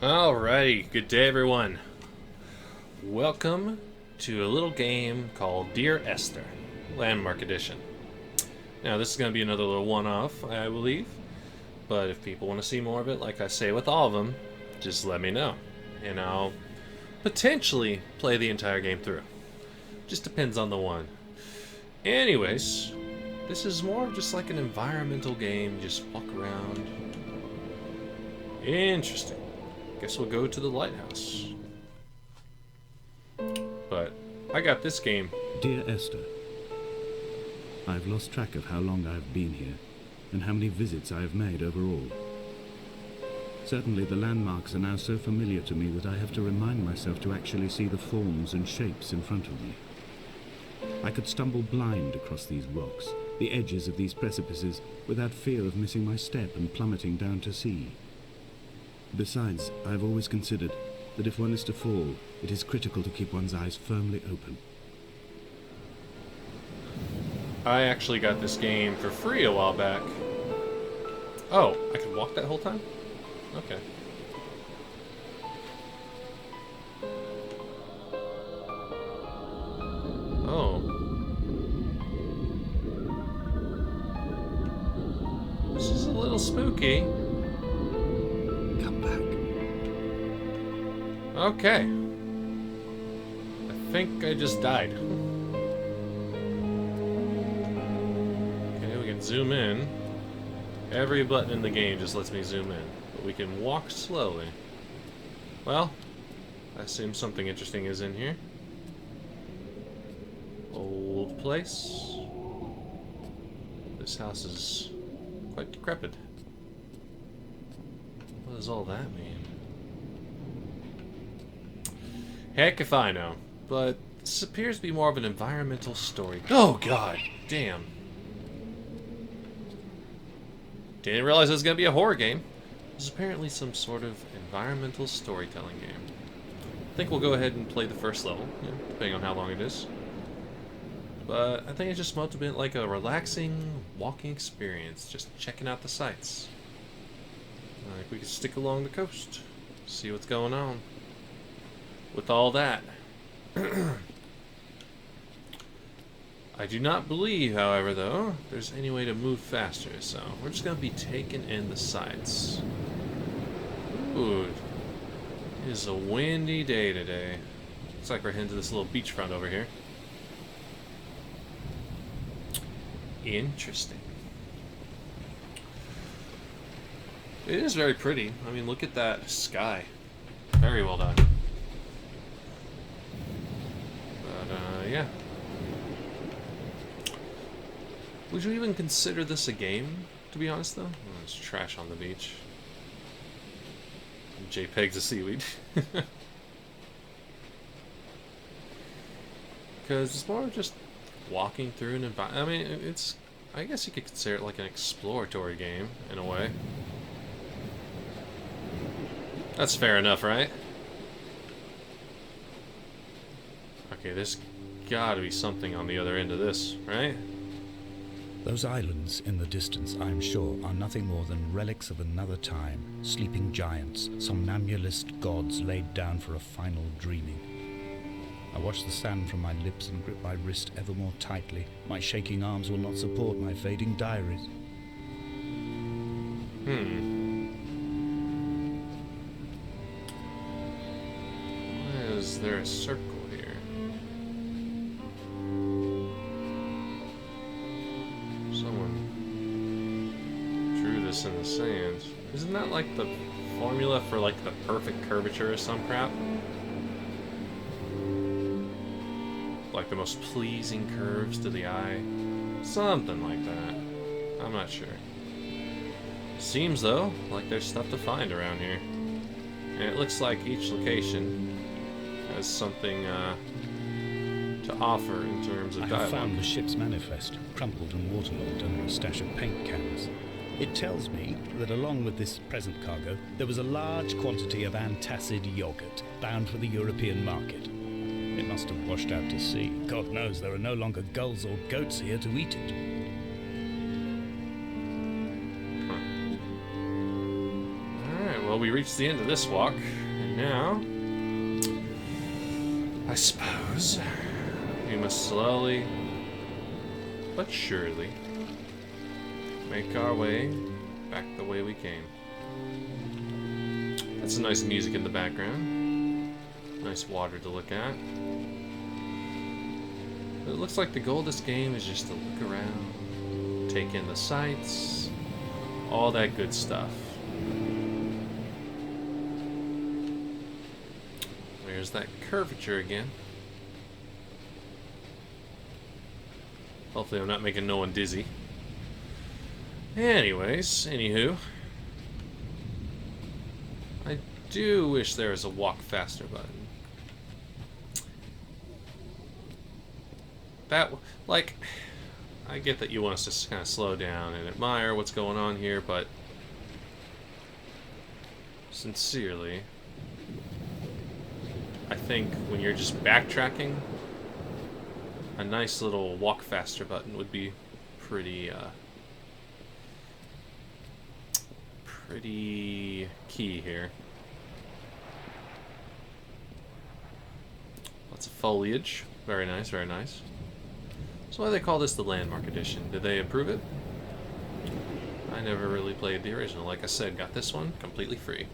Alrighty, good day everyone. Welcome to a little game called Dear Esther Landmark Edition. Now this is going to be another little one-off, I believe. But if people want to see more of it, like I say with all of them, just let me know. And I'll potentially play the entire game through. Just depends on the one. Anyways, this is more of just like an environmental game. Just walk around. Interesting. Guess we'll go to the lighthouse. But I got this game. Dear Esther, I've lost track of how long I've been here and how many visits I have made overall. Certainly the landmarks are now so familiar to me that I have to remind myself to actually see the forms and shapes in front of me. I could stumble blind across these rocks, the edges of these precipices, without fear of missing my step and plummeting down to sea. Besides, I've always considered that if one is to fall, it is critical to keep one's eyes firmly open. I actually got this game for free a while back. Oh, I could walk that whole time? Okay. Oh. This is a little spooky. Come back. Okay. I think I just died. Okay, we can zoom in. Every button in the game just lets me zoom in. But we can walk slowly. Well, I assume something interesting is in here. Old place. This house is quite decrepit. What does all that mean? Heck if I know. But this appears to be more of an environmental story. Oh god damn. Didn't realize it was going to be a horror game. This is apparently some sort of environmental storytelling game. I think we'll go ahead and play the first level, depending on how long it is. But I think it's just meant to be like a relaxing walking experience, just checking out the sights. Like we could stick along the coast, see what's going on. With all that. I do not believe, however, though, there's any way to move faster, so we're just going to be taking in the sights. Ooh, it is a windy day today. Looks like we're heading to this little beachfront over here. Interesting. It is very pretty. I mean, look at that sky. Very well done. But, yeah. Would you even consider this a game, to be honest, though? Oh, there's trash on the beach. JPEGs of seaweed. Because it's more just walking through an environment. I mean, it's... I guess you could consider it like an exploratory game, in a way. That's fair enough, right? Okay, there's gotta be something on the other end of this, right? Those islands in the distance, I am sure, are nothing more than relics of another time, sleeping giants, somnambulist gods laid down for a final dreaming. I watch the sand from my lips and grip my wrist ever more tightly. My shaking arms will not support my fading diaries. Why is there a circle here? In the sand. Isn't that like the formula for like the perfect curvature or some crap? Like the most pleasing curves to the eye? Something like that. I'm not sure. Seems though like there's stuff to find around here. And it looks like each location has something to offer in terms of dialogue. I have found the ship's manifest, crumpled and waterlogged under a stash of paint cans. It tells me that along with this present cargo, there was a large quantity of antacid yogurt bound for the European market. It must have washed out to sea. God knows there are no longer gulls or goats here to eat it. Alright, well Well, we reached the end of this walk, and now, I suppose, we must slowly, but surely, make our way back the way we came. That's some nice music in the background. Nice water to look at. But it looks like the goal of this game is just to look around, take in the sights, all that good stuff. There's that curvature again. Hopefully I'm not making no one dizzy. Anyways, anywho. I do wish there was a walk faster button. That, like, I get that you want us to kind of slow down and admire what's going on here, but sincerely, I think when you're just backtracking, a nice little walk faster button would be pretty key here. Lots of foliage. Very nice, very nice. So why do they call this the Landmark Edition? Did they approve it? I never really played the original. Like I said, got this one completely free.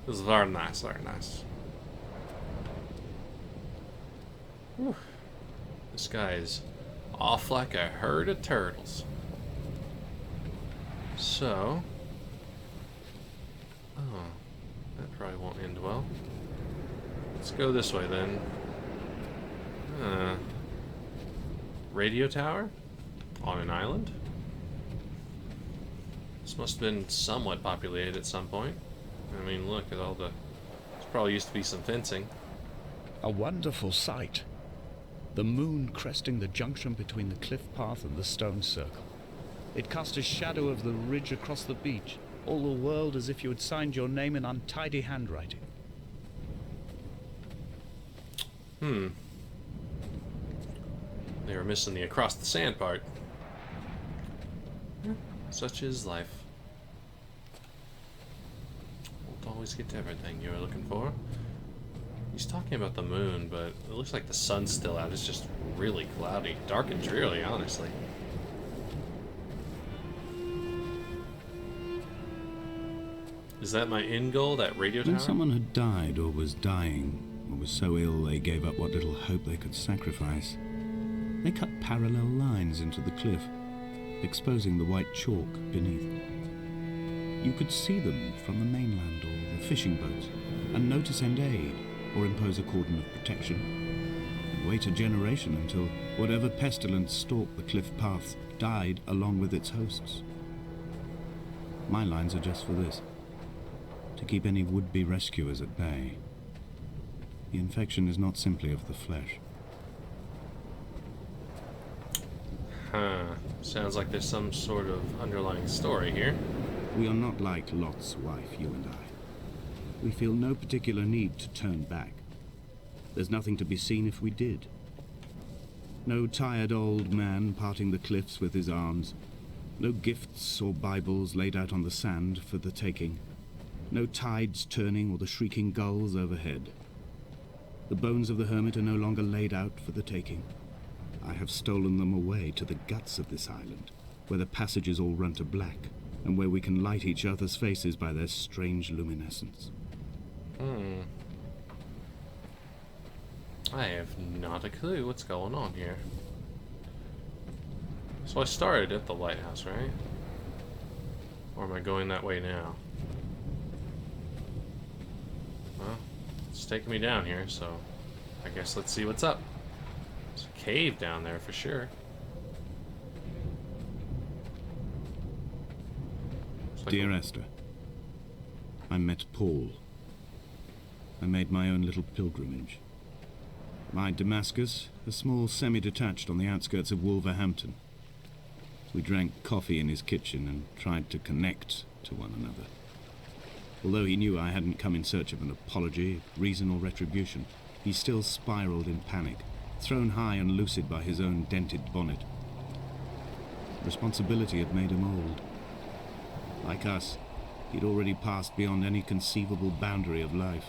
This is very nice, very nice. Whew. This guy is off like a herd of turtles. So... oh, that probably won't end well. Let's go this way then. Radio tower? On an island? This must have been somewhat populated at some point. I mean, look at all the... There's probably used to be some fencing. A wonderful sight. The moon cresting the junction between the cliff path and the stone circle. It cast a shadow of the ridge across the beach, all the world as if you had signed your name in untidy handwriting. They were missing the across the sand part. Such is life. Won't always get to everything you were looking for. He's talking about the moon, but it looks like the sun's still out. It's just really cloudy. Dark and dreary, honestly. Is that my end goal, that radio tower? When someone had died or was dying, or was so ill they gave up what little hope they could sacrifice, they cut parallel lines into the cliff, exposing the white chalk beneath. You could see them from the mainland or the fishing boats, and know to send aid or impose a cordon of protection, and wait a generation until whatever pestilence stalked the cliff paths died along with its hosts. My lines are just for this, to keep any would-be rescuers at bay. The infection is not simply of the flesh. Sounds like there's some sort of underlying story here. We are not like Lot's wife, you and I. We feel no particular need to turn back. There's nothing to be seen if we did. No tired old man parting the cliffs with his arms. No gifts or Bibles laid out on the sand for the taking. No tides turning or the shrieking gulls overhead. The bones of the hermit are no longer laid out for the taking. I have stolen them away to the guts of this island, where the passages all run to black, and where we can light each other's faces by their strange luminescence. I have not a clue what's going on here. So I started at the lighthouse, right? Or am I going that way now? Well, it's taking me down here, so I guess let's see what's up. There's a cave down there for sure. Dear Esther, I met Paul. I made my own little pilgrimage. My Damascus, a small semi-detached on the outskirts of Wolverhampton. We drank coffee in his kitchen and tried to connect to one another. Although he knew I hadn't come in search of an apology, reason or retribution, he still spiraled in panic, thrown high and lucid by his own dented bonnet. Responsibility had made him old. Like us, He'd already passed beyond any conceivable boundary of life.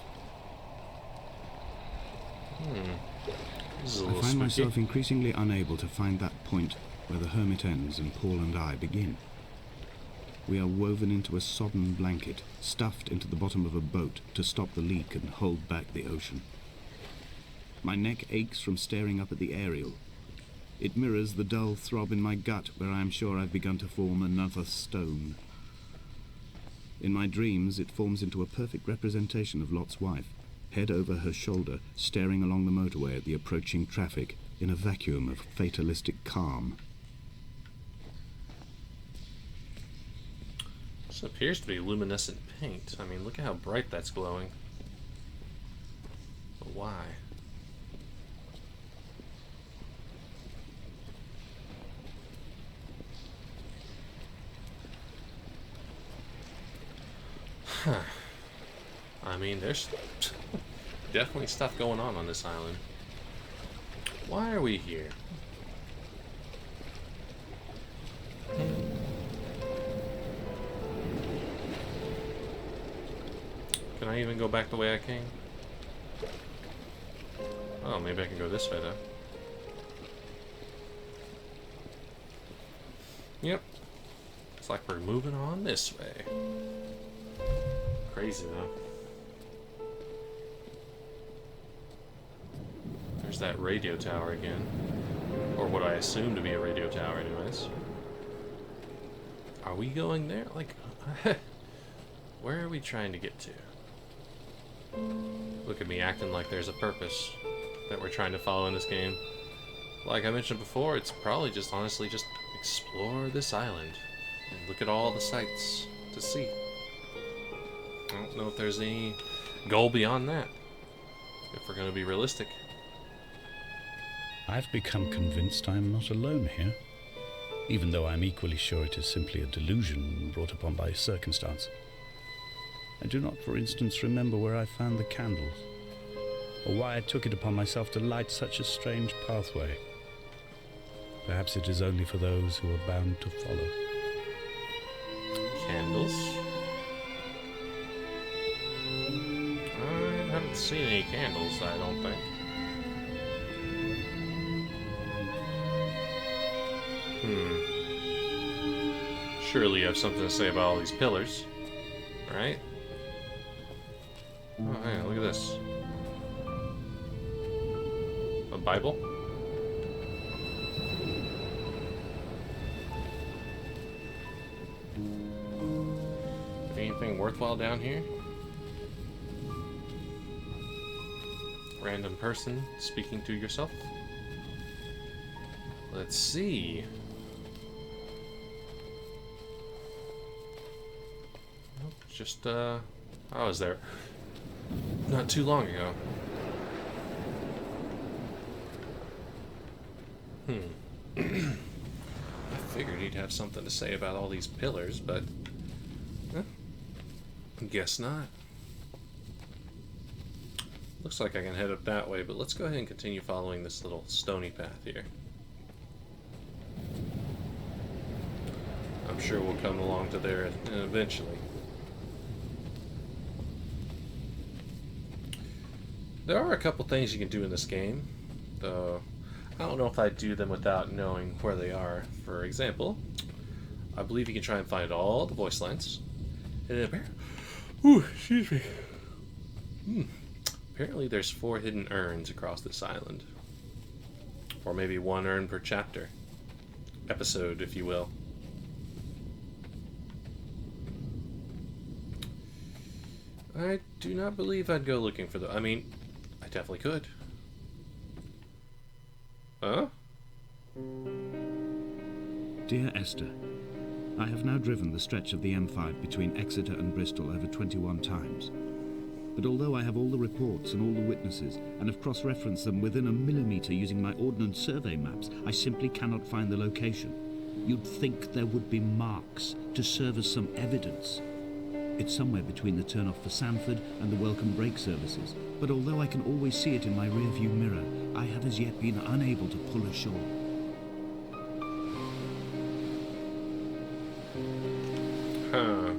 This is a I little find spooky. myself increasingly unable to find that point where the hermit ends and Paul and I begin. We are woven into a sodden blanket, stuffed into the bottom of a boat to stop the leak and hold back the ocean. My neck aches from staring up at the aerial. It mirrors the dull throb in my gut where I am sure I've begun to form another stone. In my dreams, it forms into a perfect representation of Lot's wife, head over her shoulder, staring along the motorway at the approaching traffic in a vacuum of fatalistic calm. This appears to be luminescent paint. I mean, look at how bright that's glowing. But why? Huh. I mean, there's definitely stuff going on this island. Why are we here? Can I even go back the way I came? Oh, maybe I can go this way, though. Yep. It's like we're moving on this way. Crazy, though. There's that radio tower again. Or what I assume to be a radio tower, anyways. Are we going there? Like, where are we trying to get to? Look at me acting like there's a purpose that we're trying to follow in this game. Like I mentioned before, it's probably just honestly just explore this island and look at all the sights to see. I don't know if there's any goal beyond that, if we're going to be realistic. I've become convinced I am not alone here, even though I'm equally sure it is simply a delusion brought upon by circumstance. I do not, for instance, remember where I found the candles, or why I took it upon myself to light such a strange pathway. Perhaps it is only for those who are bound to follow. Candles? I haven't seen any candles, I don't think. Surely you have something to say about all these pillars, right? Oh, hey, look at this. A Bible? Anything worthwhile down here? Random person speaking to yourself? Let's see. Nope, just, I was there not too long ago. I figured he'd have something to say about all these pillars, but guess not. Looks like I can head up that way, but let's go ahead and continue following this little stony path here. I'm sure we'll come along to there eventually. There are a couple things you can do in this game, though I don't know if I'd do them without knowing where they are. For example, I believe you can try and find all the voice lines. And excuse me. Apparently there's 4 hidden urns across this island. Or maybe 1 urn per chapter. Episode, if you will. I do not believe I'd go looking for I mean, I definitely could. Huh? Dear Esther, I have now driven the stretch of the M5 between Exeter and Bristol over 21 times. But although I have all the reports and all the witnesses, and have cross-referenced them within a millimetre using my Ordnance Survey maps, I simply cannot find the location. You'd think there would be marks to serve as some evidence. It's somewhere between the turn-off for Sanford and the welcome brake services, but although I can always see it in my rear-view mirror, I have as yet been unable to pull ashore. Huh.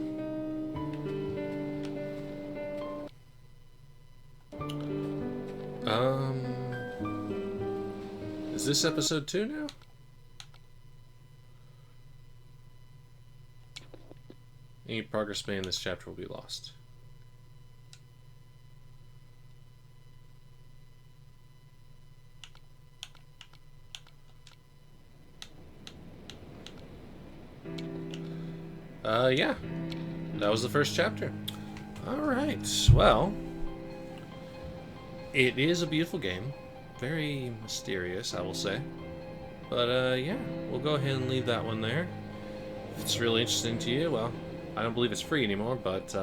Is this episode 2 now? Any progress made in this chapter will be lost. Yeah. That was the first chapter. Alright, well, it is a beautiful game. Very mysterious, I will say. But, yeah, we'll go ahead and leave that one there. If it's really interesting to you, well, I don't believe it's free anymore, but,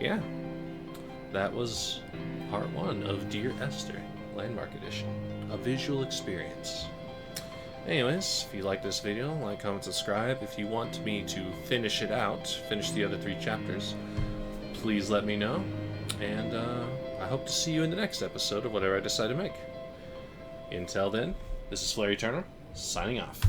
yeah. That was part 1 of Dear Esther, Landmark Edition. A visual experience. Anyways, if you like this video, like, comment, subscribe. If you want me to finish it out, finish the other 3 chapters, please let me know. And I hope to see you in the next episode of whatever I decide to make. Until then, this is FlareEternal, signing off.